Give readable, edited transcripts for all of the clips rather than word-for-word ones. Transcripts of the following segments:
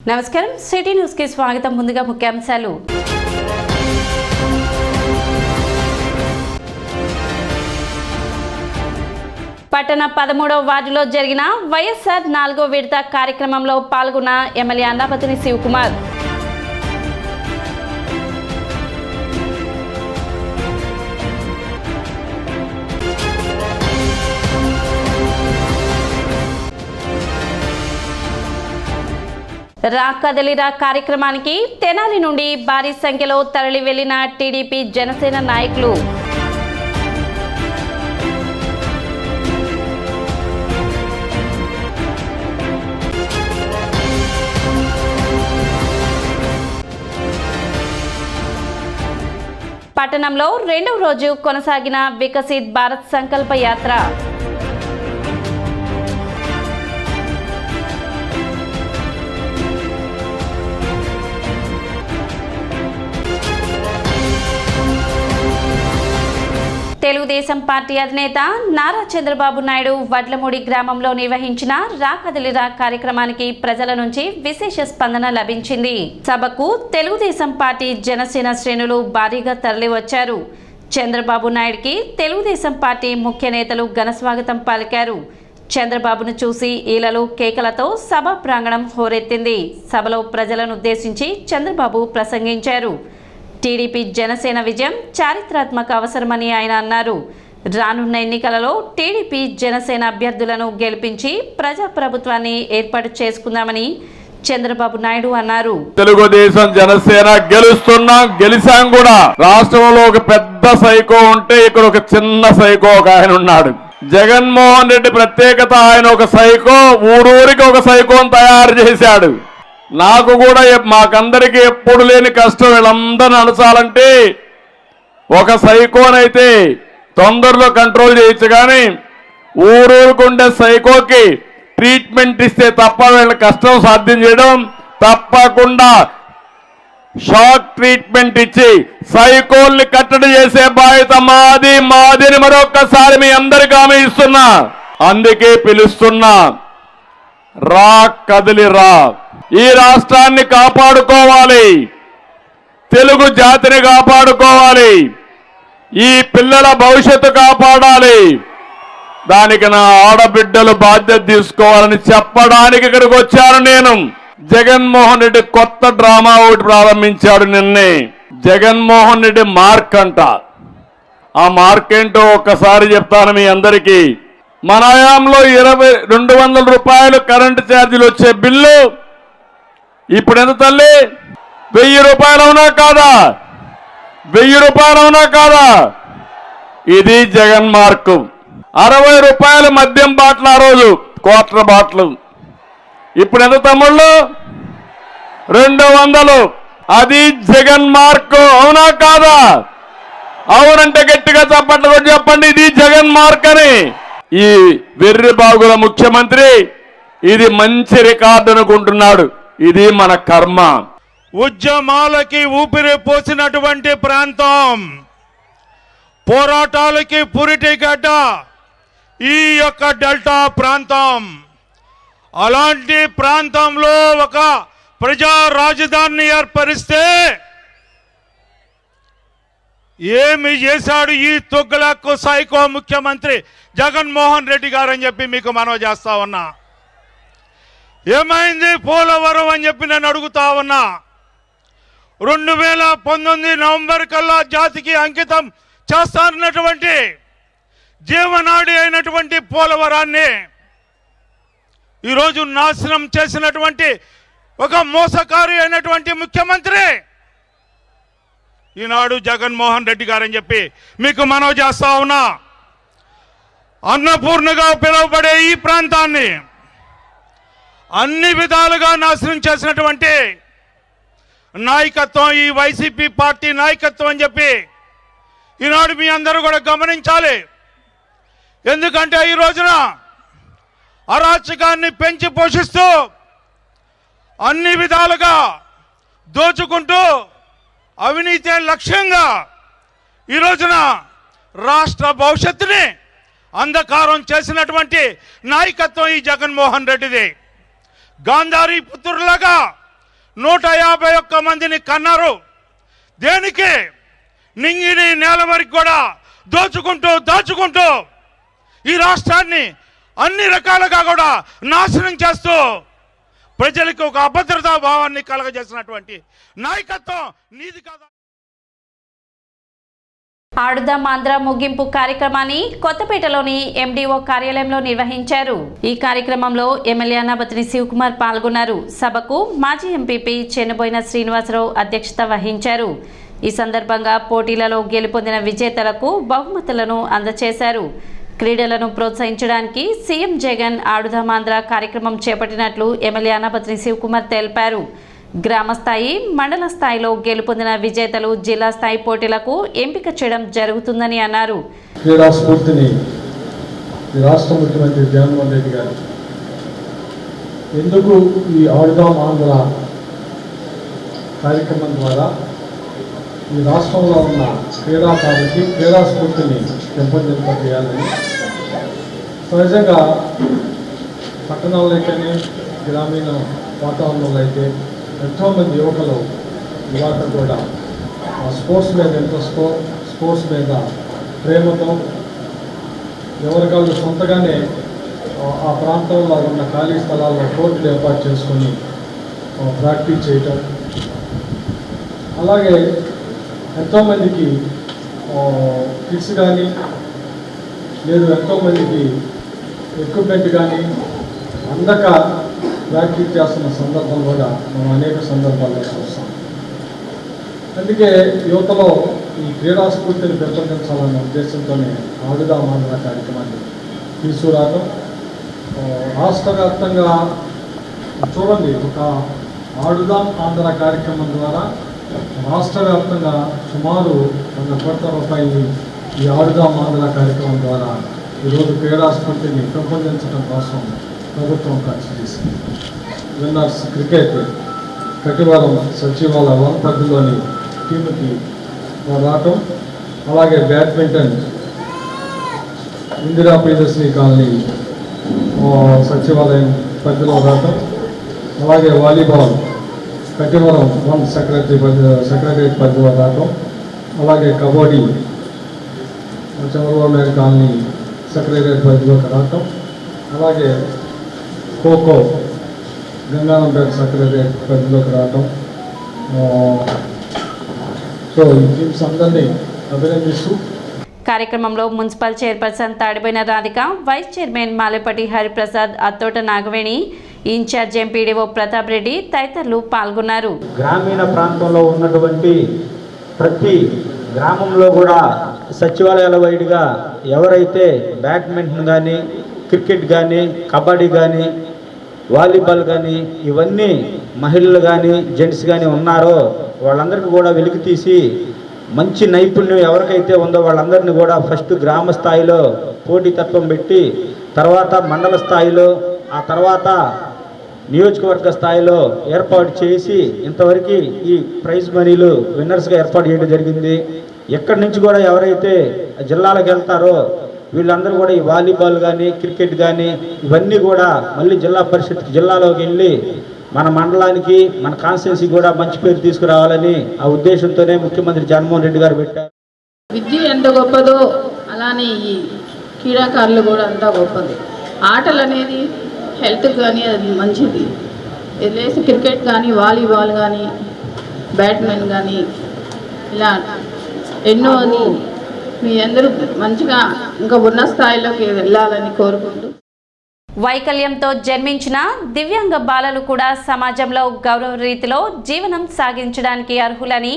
నమస్కారం city news కి స్వాగతం. ముందుగా ముఖ్యాంశాలు. పట్టణ 13వ వార్డులో జరిగిన వైఎస్ఆర్ 4వ విడత కార్యక్రమంలో పాల్గొన్న ఎమ్మెల్యే అన్నాపతిని శివకుమార్. రా కదలిరా కార్యక్రమానికి తెనాలి నుండి భారీ సంఖ్యలో తరలి వెళ్లిన టీడీపీ జనసేన నాయకులు. పట్టణంలో రెండవ రోజు కొనసాగిన వికసిత్ భారత్ సంకల్ప యాత్ర. తెలుగుదేశం పార్టీ అధినేత నారా చంద్రబాబు నాయుడు వడ్లమూడి గ్రామంలో నిర్వహించిన రా కదలిరా కార్యక్రమానికి ప్రజల నుంచి విశేష స్పందన లభించింది. సభకు తెలుగుదేశం పార్టీ జనసేన శ్రేణులు భారీగా తరలివచ్చారు. చంద్రబాబు నాయుడికి తెలుగుదేశం పార్టీ ముఖ్య నేతలు ఘనస్వాగతం పలికారు. చంద్రబాబును చూసి ఈలలు కేకలతో సభ ప్రాంగణం హోరెత్తింది. సభలో ప్రజలను ఉద్దేశించి చంద్రబాబు ప్రసంగించారు. టీడీపీ జనసేన విజయం చారిత్రాత్మక అవసరమని ఆయన అన్నారు. రానున్న ఎన్నికలలో టీడీపీ జనసేన అభ్యర్థులను గెలిపించి ప్రజాప్రభుత్వాన్ని ఏర్పాటు చేసుకుందామని చంద్రబాబు నాయుడు అన్నారు. తెలుగుదేశం జనసేన గెలిచాం కూడా. రాష్ట్రంలో ఒక పెద్ద సైకో ఉంటే ఇక్కడ ఒక చిన్న సైకో ఒక ఆయన ఉన్నాడు. జగన్మోహన్ రెడ్డి ప్రత్యేకత, ఆయన ఒక సైకో, ఊరూరికి ఒక సైకోని తయారు చేశాడు. నాకు కూడా మాకందరికీ ఎప్పుడు లేని కష్టం వీళ్ళందరిని అణచాలంటే ఒక సైకోనైతే తొందరలో కంట్రోల్ చేయొచ్చు, కానీ ఊరూరుకుండే సైకోకి ట్రీట్మెంట్ ఇస్తే తప్ప వీళ్ళ కష్టం సాధ్యం చేయడం తప్పకుండా. షాక్ ట్రీట్మెంట్ ఇచ్చి సైకోల్ని కట్టడి చేసే బాధ్యత మాదిని మరొక్కసారి మీ అందరికీ హామీ ఇస్తున్నా. అందుకే పిలుస్తున్నా, రా కదిలి రా. ఈ రాష్ట్రాన్ని కాపాడుకోవాలి, తెలుగు జాతిని కాపాడుకోవాలి, ఈ పిల్లల భవిష్యత్తు కాపాడాలి. దానికి నా ఆడబిడ్డలు బాధ్యత తీసుకోవాలని చెప్పడానికి ఇక్కడికి వచ్చాను నేను. జగన్మోహన్ రెడ్డి కొత్త డ్రామా ఒకటి ప్రారంభించాడు నిన్నే. జగన్మోహన్ రెడ్డి మార్క్ అంట. ఆ మార్క్ ఏంటో ఒక్కసారి చెప్తాను మీ అందరికీ. మన హయాంలో 200 రూపాయలు కరెంటు ఛార్జీలు వచ్చే బిల్లు ఇప్పుడు ఎంత తల్లి? 1000 రూపాయలు అవునా కాదా? 1000 రూపాయలు అవునా కాదా? ఇది జగన్ మార్కు. 60 రూపాయలు మద్యం బాటిల్, ఆ రోజు క్వార్టర్ బాటిల్. ఇప్పుడు ఎంత తమ్ముళ్ళు? 200. అది జగన్ మార్కు. అవునా కాదా? అవునంటే గట్టిగా చప్పట్లు కొట్టి చెప్పండి, ఇది జగన్ మార్క్ అని. ఈ వెర్రి బాగుల ముఖ్యమంత్రి ఇది మంచి రికార్డు అనుకుంటున్నాడు. ఇది మన కర్మ. ఉద్యమాలకి ఊపిరి పోసినటువంటి ప్రాంతం, పోరాటాలకి పురిటిగడ్డ ఈ యొక్క డెల్టా ప్రాంతం. అలాంటి ప్రాంతంలో ఒక ప్రజా రాజధానిని ఏర్పరిస్తే ఏమి చేశాడు ఈ తొగ్గులకు సైకో ముఖ్యమంత్రి జగన్మోహన్ రెడ్డి గారు అని చెప్పి మీకు మనవి చేస్తా ఉన్నా. ఏమైంది పోలవరం అని చెప్పి నేను అడుగుతా ఉన్నా. 2019 నవంబర్ కల్లా జాతికి అంకితం చేస్తానన్నటువంటి జీవనాడి అయినటువంటి పోలవరాన్ని ఈరోజు నాశనం చేసినటువంటి ఒక మోసకారి అయినటువంటి ముఖ్యమంత్రి ఈనాడు జగన్మోహన్ రెడ్డి గారని చెప్పి మీకు మనవి చేస్తా ఉన్నా. అన్నపూర్ణగా పిలువబడే ఈ ప్రాంతాన్ని అన్ని విధాలుగా నాశనం చేసినటువంటి నాయకత్వం ఈ వైసీపీ పార్టీ నాయకత్వం అని చెప్పి ఈనాడు మీ అందరూ కూడా గమనించాలి. ఎందుకంటే ఈ రోజున అరాచకాన్ని పెంచి పోషిస్తూ అన్ని విధాలుగా దోచుకుంటూ అవినీతి లక్ష్యంగా ఈ రోజున రాష్ట్ర భవిష్యత్తుని అంధకారం చేసినటువంటి నాయకత్వం ఈ జగన్మోహన్ రెడ్డిది. గాంధారీ పుత్రులాగా 151 మందిని కన్నారు. దేనికి? నింగిని నేల వరకు కూడా దాచుకుంటూ ఈ రాష్ట్రాన్ని అన్ని రకాలుగా కూడా నాశనం చేస్తూ ప్రజలకు ఒక అభద్రతా భావాన్ని కలగజేసినటువంటి నాయకత్వం నీది కాదా? ఆడుదాం ఆంధ్ర ముగింపు కార్యక్రమాన్ని కొత్తపేటలోని ఎండిఓ కార్యాలయంలో నిర్వహించారు. ఈ కార్యక్రమంలో ఎమ్మెల్యే అన్నాబత్తుని శివకుమార్ పాల్గొన్నారు. సభకు మాజీ ఎంపీపీ చెన్నబోయిన శ్రీనివాసరావు అధ్యక్షత వహించారు. ఈ సందర్భంగా పోటీలలో గెలుపొందిన విజేతలకు బహుమతులను అందజేశారు. క్రీడలను ప్రోత్సహించడానికి సీఎం జగన్ ఆడుదాం ఆంధ్ర కార్యక్రమం చేపట్టినట్లు ఎమ్మెల్యే అన్నాబత్తుని శివకుమార్ తెలిపారు. గ్రామ స్థాయి, మండల స్థాయిలో గెలుపొందిన విజేతలు జిల్లా స్థాయి పోటీలకు ఎంపిక చేయడం జరుగుతుందని అన్నారు. క్రీడా స్ఫూర్తిని రాష్ట్ర ముఖ్యమంత్రి జగన్మోహన్ రెడ్డి గారు ఎందుకు ఈ ఆడుదాం ఆంధ్ర కార్యక్రమం ద్వారా ఈ రాష్ట్రంలో ఉన్న క్రీడాకారులకి క్రీడా స్ఫూర్తిని పెంపొందింపజేయాలని సహజంగా పట్టణాల్లో అయితేనే గ్రామీణ వాతావరణంలో అయితే ఎంతోమంది యువకులు యువత కూడా స్పోర్ట్స్ మీద ఇంట్రెస్ట్తో, స్పోర్ట్స్ మీద ప్రేమతో ఎవరికాళ్ళు సొంతగానే ఆ ప్రాంతంలో ఉన్న ఖాళీ స్థలాల్లో కోర్టులు ఏర్పాటు చేసుకొని ప్రాక్టీస్ చేయటం, అలాగే ఎంతోమందికి కిట్స్ కానీ లేదు ఎంతోమందికి ఎక్విప్మెంట్ కానీ అందక ప్రాక్టీస్ చేస్తున్న సందర్భం కూడా మనం అనేక సందర్భాల్లో చూస్తాం. అందుకే యువతలో ఈ క్రీడా స్ఫూర్తిని పెంపొందించాలన్న ఉద్దేశంతోనే ఆడుదాం ఆంధ్ర కార్యక్రమాన్ని తీసుకురావడం. రాష్ట్ర వ్యాప్తంగా చూడండి, ఒక ఆడుదాం ఆంధ్ర కార్యక్రమం ద్వారా రాష్ట్ర వ్యాప్తంగా సుమారు 100 కోట్ల రూపాయలు ఈ ఆడుదాం ఆంధ్ర కార్యక్రమం ద్వారా ఈరోజు క్రీడా స్ఫూర్తిని పెంపొందించడం కోసం ప్రభుత్వం ఖర్చు చేసింది. విన్నర్స్ క్రికెట్ కటివారం సచివాలయ వనపర్తిలోని టీముకి రావటం, అలాగే బ్యాడ్మింటన్ ఇందిరా ప్రియదర్శిని కాలనీ సచివాలయం పరిధిలో రావటం, అలాగే వాలీబాల్ కటివరం 1 సెక్రటరీ పరిధిలో రావటం, అలాగే కబడ్డీ చంద్రబాబు నాయుడు కాలనీ సెక్రటరీ పరిధిలోకి రావటం, అలాగే ఖోఖో గంగానంపేట సెక్రటరీ పరిధిలోకి రావటం. సో ఈ టీమ్స్ అందరినీ అభినందిస్తూ కార్యక్రమంలో municipal chairperson Tadiboyina Radhika, vice chairman Malepati Hariprasad, Attota Nagaveni, in charge MPDO Pratap Reddy తదితరులు పాల్గొన్నారు. గ్రామీణ ప్రాంతంలో ఉన్నటువంటి ప్రతి గ్రామంలో కూడా సచివాలయాల వైడ్గా ఎవరైతే బ్యాడ్మింటన్ కానీ, క్రికెట్ కానీ, కబడ్డీ కానీ, వాలీబాల్ కానీ ఇవన్నీ మహిళలు కానీ జెంట్స్ కానీ ఉన్నారో వాళ్ళందరికీ కూడా వెలికి తీసి మంచి నైపుణ్యం ఎవరికైతే ఉందో వాళ్ళందరినీ కూడా ఫస్ట్ గ్రామ స్థాయిలో పోటీతత్వం పెట్టి, తర్వాత మండల స్థాయిలో, ఆ తర్వాత నియోజకవర్గ స్థాయిలో ఏర్పాటు చేసి ఇంతవరకు ఈ ప్రైజ్ మనీలు విన్నర్స్గా ఏర్పాటు చేయడం జరిగింది. ఎక్కడి నుంచి కూడా ఎవరైతే జిల్లాలకు వెళ్తారో వీళ్ళందరూ కూడా ఈ వాలీబాల్ కానీ, క్రికెట్ కానీ ఇవన్నీ కూడా మళ్ళీ జిల్లా పరిషత్ జిల్లాలోకి వెళ్ళి మన మండలానికి, మన కాన్స్టిట్యున్సీకి కూడా మంచి పేరు తీసుకురావాలని ఆ ఉద్దేశంతోనే ముఖ్యమంత్రి జగన్మోహన్ రెడ్డి గారు పెట్టారు. విద్య ఎంత గొప్పదో అలానే ఈ క్రీడాకారులు కూడా అంత గొప్పది. ఆటలు అనేది హెల్త్ కానీ అది మంచిది. లేసి క్రికెట్ కానీ, వాలీబాల్ కానీ, బ్యాడ్మింటన్ కానీ ఇలా ఎన్నో అని మీ అందరూ మంచిగా ఇంకా ఉన్న స్థాయిలోకి వెళ్ళాలని కోరుకుంటూ, వైకల్యంతో జన్మించిన దివ్యాంగ బాలలు కూడా సమాజంలో గౌరవ రీతిలో జీవనం సాగించడానికి అర్హులని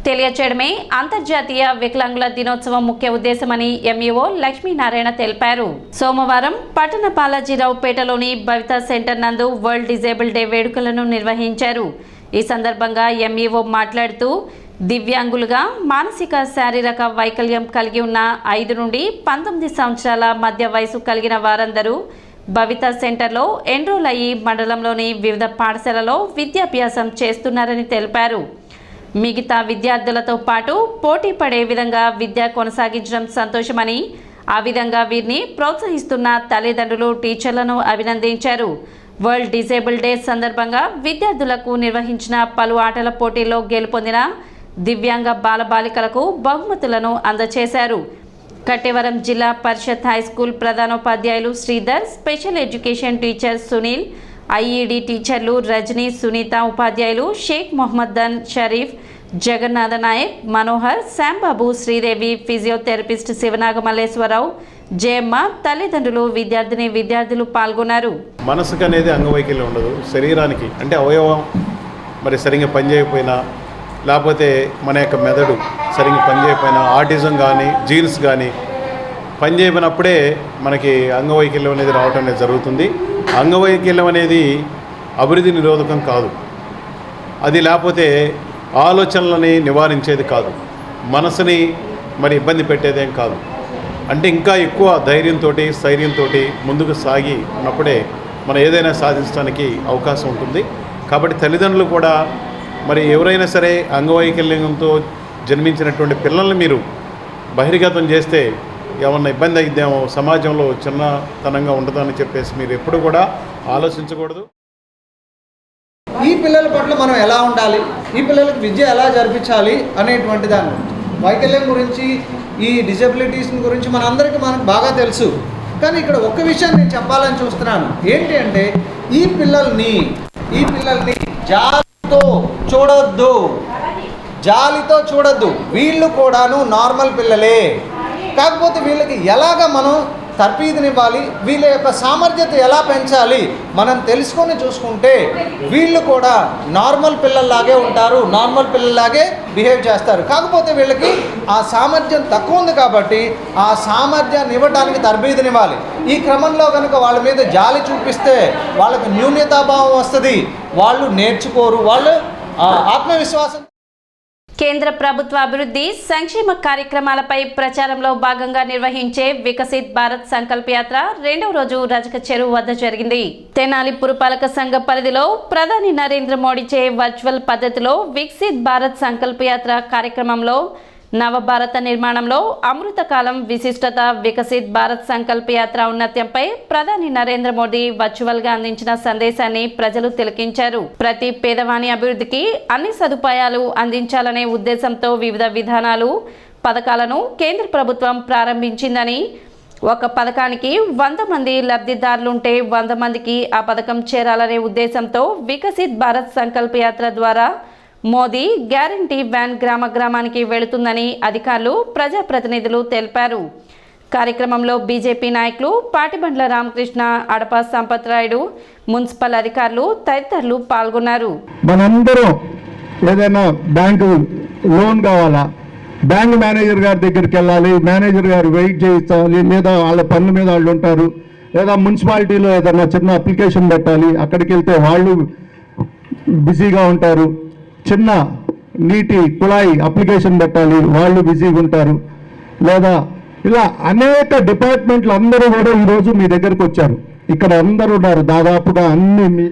తెలియచేయడమే అంతర్జాతీయ వికలాంగుల దినోత్సవం ముఖ్య ఉద్దేశమని ఎంఈఓ లక్ష్మీనారాయణ తెలిపారు. సోమవారం పట్టణ బాలాజీరావుపేటలోని భవిత సెంటర్ నందు వరల్డ్ డిజేబుల్ డే వేడుకలను నిర్వహించారు. ఈ సందర్భంగా ఎంఈఓ మాట్లాడుతూ దివ్యాంగులుగా మానసిక శారీరక వైకల్యం కలిగి ఉన్న 5 నుండి 19 సంవత్సరాల మధ్య వయసు కలిగిన వారందరూ భవిత సెంటర్లో ఎన్రోల్ అయ్యి మండలంలోని వివిధ పాఠశాలలో విద్యాభ్యాసం చేస్తున్నారని తెలిపారు. మిగతా విద్యార్థులతో పాటు పోటీ పడే విధంగా విద్య కొనసాగించడం సంతోషమని, ఆ విధంగా వీరిని ప్రోత్సహిస్తున్న తల్లిదండ్రులు, టీచర్లను అభినందించారు. వరల్డ్ డిజేబుల్ డే సందర్భంగా విద్యార్థులకు నిర్వహించిన పలు ఆటల పోటీల్లో గెలుపొందిన దివ్యాంగ బాలబాలికలకు బహుమతులను అందజేశారు. కట్టేవరం జిల్లా పరిషత్ హైస్కూల్ ప్రధానోపాధ్యాయులు Sridhar, special education teacher Sunil, IED టీచర్లు రజనీ, సునీత, ఉపాధ్యాయులు షేక్ మొహమ్మద్ దన్, షరీఫ్, జగన్నాథ నాయక్, మనోహర్, శ్యాంబాబు, శ్రీదేవి, ఫిజియోథెరపిస్ట్ శివనాగమల్లేశ్వరరావు, జయమ్మ, తల్లిదండ్రులు, విద్యార్థులు పాల్గొన్నారు. మనసుకు అనేది అంగవైకల్యం ఉండదు, శరీరానికి అంటే అవయవం మరి సరిగ్గా పనిచేయకపోయినా, లేకపోతే మన యొక్క మెదడు సరిగ్గా పనిచేయకపోయినా, ఆటిజం కానీ జీన్స్ కానీ పనిచేయనప్పుడే మనకి అంగవైకల్యం అనేది రావటం అనేది జరుగుతుంది. అంగవైకల్యం అనేది అభివృద్ధి నిరోధకం కాదు, అది లేకపోతే ఆలోచనలని నివారించేది కాదు, మనసుని మరి ఇబ్బంది పెట్టేదేం కాదు. అంటే ఇంకా ఎక్కువ ధైర్యంతో, స్థైర్యంతో ముందుకు సాగి ఉన్నప్పుడే మనం ఏదైనా సాధించడానికి అవకాశం ఉంటుంది. కాబట్టి తల్లిదండ్రులు కూడా మరి ఎవరైనా సరే అంగవైకల్యంతో జన్మించినటువంటి పిల్లల్ని మీరు బహిర్గతం చేస్తే ఏమన్నా ఇబ్బంది అయిద్దేమో, సమాజంలో చిన్నతనంగా ఉండదని చెప్పేసి మీరు ఎప్పుడు కూడా ఆలోచించకూడదు. ఈ పిల్లల పట్ల మనం ఎలా ఉండాలి, ఈ పిల్లలకు విద్య ఎలా జరిపించాలి అనేటువంటి దాన్ని, వైకల్యం గురించి, ఈ డిజబిలిటీస్ గురించి మనకు బాగా తెలుసు. కానీ ఇక్కడ ఒక్క విషయం నేను చెప్పాలని చూస్తున్నాను. ఏంటి అంటే ఈ పిల్లల్ని జాలితో చూడొద్దు. వీళ్ళు కూడాను నార్మల్ పిల్లలే. కాకపోతే వీళ్ళకి ఎలాగ మనం తర్ఫీదునివ్వాలి, వీళ్ళ యొక్క సామర్థ్యత ఎలా పెంచాలి మనం తెలుసుకొని చూసుకుంటే వీళ్ళు కూడా నార్మల్ పిల్లల్లాగే ఉంటారు, నార్మల్ పిల్లల్లాగే బిహేవ్ చేస్తారు. కాకపోతే వీళ్ళకి ఆ సామర్థ్యం తక్కువ ఉంది కాబట్టి ఆ సామర్థ్యాన్ని ఇవ్వడానికి తర్ఫీదునివ్వాలి. ఈ క్రమంలో కనుక వాళ్ళ మీద జాలి చూపిస్తే వాళ్ళకు న్యూనతాభావం వస్తుంది, వాళ్ళు నేర్చుకోరు, వాళ్ళు ఆత్మవిశ్వాసం. కేంద్ర ప్రభుత్వ అభివృద్ధి సంక్షేమ కార్యక్రమాలపై ప్రచారంలో భాగంగా నిర్వహించే వికసిత్ భారత్ సంకల్ప యాత్ర 2వ రోజు రజక చెరువు వద్ద జరిగింది. తెనాలి పురపాలక సంఘ పరిధిలో ప్రధాని నరేంద్ర మోడీచే వర్చువల్ పద్ధతిలో వికసిత్ భారత్ సంకల్ప యాత్ర కార్యక్రమంలో నవభారత నిర్మాణంలో అమృతకాలం విశిష్టత, వికసిత్ భారత్ సంకల్ప యాత్ర ఔన్నత్యంపై ప్రధాని నరేంద్ర మోడీ వర్చువల్ గా అందించిన సందేశాన్ని ప్రజలు తిలకించారు. ప్రతి పేదవాని అభివృద్ధికి అన్ని సదుపాయాలు అందించాలనే ఉద్దేశంతో వివిధ విధానాలు, పథకాలను కేంద్ర ప్రభుత్వం ప్రారంభించిందని, ఒక పథకానికి 100 మంది లబ్ధిదారులుంటే 100 మందికి ఆ పథకం చేరాలనే ఉద్దేశంతో వికసిత్ భారత్ సంకల్ప యాత్ర ద్వారా మోదీ గ్యారంటీ వ్యాన్ గ్రామ గ్రామానికి వెళుతుందని అధికారులు, ప్రజాప్రతినిధులు తెలిపారు. కార్యక్రమంలో బీజేపీ నాయకులు పాటిబండ్ల రామకృష్ణ, అడప సంపత్ రాయుడు, మున్సిపల్ అధికారులు తదితరులు పాల్గొన్నారు. మనందరం ఏదైనా బ్యాంకు లోన్ కావాలా, బ్యాంక్ మేనేజర్ గారి దగ్గరికి వెళ్ళాలి, మేనేజర్ గారు వెయిట్ చేయించాలి, లేదా వాళ్ళ పన్ను మీద వాళ్ళు ఉంటారు, లేదా మున్సిపాలిటీలో ఏదైనా చిన్న అప్లికేషన్ పెట్టాలి, అక్కడికి వెళ్తే వాళ్ళు బిజీగా ఉంటారు, చిన్న నీటి కుళాయి అప్లికేషన్ పెట్టాలి, వాళ్ళు బిజీగా ఉంటారు, లేదా ఇలా అనేక డిపార్ట్మెంట్లు అందరూ కూడా ఈరోజు మీ దగ్గరకు వచ్చారు. ఇక్కడ అందరూ ఉన్నారు, దాదాపుగా అన్ని మీ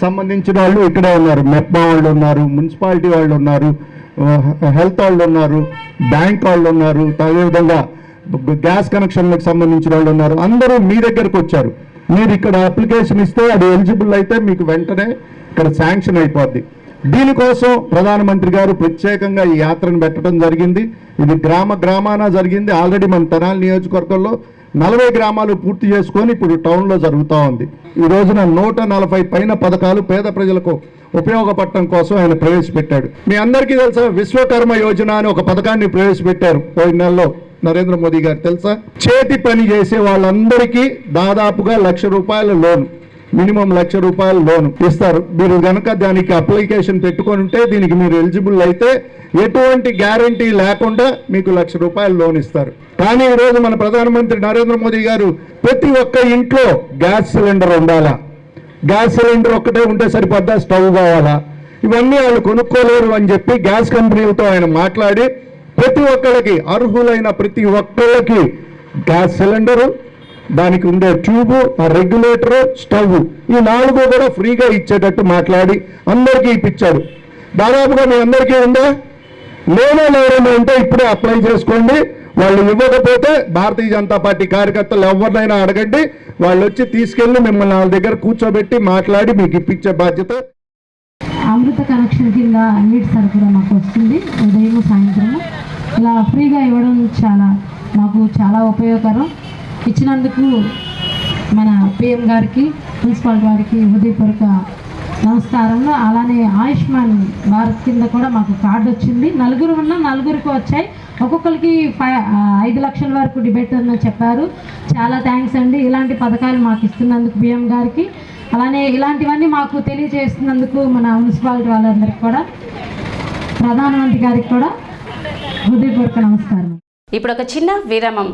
సంబంధించిన వాళ్ళు ఇక్కడే ఉన్నారు. మెప్మా వాళ్ళు ఉన్నారు, మున్సిపాలిటీ వాళ్ళు ఉన్నారు, హెల్త్ వాళ్ళు ఉన్నారు, బ్యాంక్ వాళ్ళు ఉన్నారు, అదేవిధంగా గ్యాస్ కనెక్షన్లకు సంబంధించిన వాళ్ళు ఉన్నారు. అందరూ మీ దగ్గరకు వచ్చారు. మీరు ఇక్కడ అప్లికేషన్ ఇస్తే అది ఎలిజిబుల్ అయితే మీకు వెంటనే ఇక్కడ శాంక్షన్ అయిపోద్ది. దీనికోసం ప్రధానమంత్రి గారు ప్రత్యేకంగా ఈ యాత్రను పెట్టడం జరిగింది. ఇది గ్రామాన జరిగింది. ఆల్రెడీ మన తెనాలి నియోజకవర్గంలో 40 గ్రామాలు పూర్తి చేసుకొని ఇప్పుడు టౌన్లో జరుగుతూ ఉంది. ఈ రోజున 140 పైన పథకాలు పేద ప్రజలకు ఉపయోగపడటం కోసం ఆయన ప్రవేశపెట్టాడు. మీ అందరికీ తెలుసా, విశ్వకర్మ యోజన అని ఒక పథకాన్ని ప్రవేశపెట్టారు పోయిన నెలలో నరేంద్ర మోదీ గారు. తెలుసా, చేతి పని చేసే వాళ్ళందరికీ దాదాపుగా ₹1,00,000 లోన్, మినిమం ₹1,00,000 లోన్ ఇస్తారు. మీరు కనుక దానికి అప్లికేషన్ పెట్టుకొని ఉంటే దీనికి మీరు ఎలిజిబుల్ అయితే ఎటువంటి గ్యారంటీ లేకుండా మీకు ₹1,00,000 లోన్ ఇస్తారు. కానీ ఈరోజు మన ప్రధానమంత్రి నరేంద్ర మోదీ గారు ప్రతి ఒక్క ఇంట్లో గ్యాస్ సిలిండర్ ఉండాలా, గ్యాస్ సిలిండర్ ఒక్కటే ఉంటే సరిపోద్దా, స్టవ్ కావాలా, ఇవన్నీ వాళ్ళు కొనుక్కోలేరు అని చెప్పి గ్యాస్ కంపెనీలతో ఆయన మాట్లాడి ప్రతి ఒక్కళ్ళకి, అర్హులైన ప్రతి ఒక్కళ్ళకి గ్యాస్ సిలిండరు, దానికి ఉండే ట్యూబు, ఆ రెగ్యులేటరు, స్టవ్, ఈ 4 కూడా ఫ్రీగా ఇచ్చేటట్టు మాట్లాడి అందరికీ ఇప్పించాడు. దాదాపుగా మీ అందరికీ ఉందా? లేనేమో అంటే ఇప్పుడే అప్లై చేసుకోండి. వాళ్ళు ఇవ్వకపోతే భారతీయ జనతా పార్టీ కార్యకర్తలు ఎవరినైనా అడగండి, వాళ్ళు వచ్చి తీసుకెళ్ళి మిమ్మల్ని వాళ్ళ దగ్గర కూర్చోబెట్టి మాట్లాడి మీకు ఇప్పించే బాధ్యత. అమృత కనెక్షన్ కింద నీటి సరఫరా మాకు వస్తుంది ఉదయం సాయంత్రం. ఇలా ఫ్రీగా ఇవ్వడం మాకు చాలా ఉపయోగకరం. ఇచ్చినందుకు మన పిఎం గారికి, మున్సిపాలిటీ వారికి హృదయపూర్వక నమస్కారంలో. అలానే ఆయుష్మాన్ భారత్ కింద కూడా మాకు కార్డు వచ్చింది. నలుగురు ఉన్న నలుగురికి వచ్చాయి. ఒక్కొక్కరికి 5 లక్షల వరకు డిబేట్ ఉందని చెప్పారు. చాలా థ్యాంక్స్ అండి. ఇలాంటి పథకాలు మాకు ఇస్తున్నందుకు పిఎం గారికి, అలానే ఇలాంటివన్నీ మాకు తెలియజేస్తున్నందుకు మన మున్సిపాలిటీ వాళ్ళందరికీ కూడా, ప్రధానమంత్రి గారికి కూడా హృదయపూర్వక నమస్కారం. ఇప్పుడు ఒక చిన్న విరామం.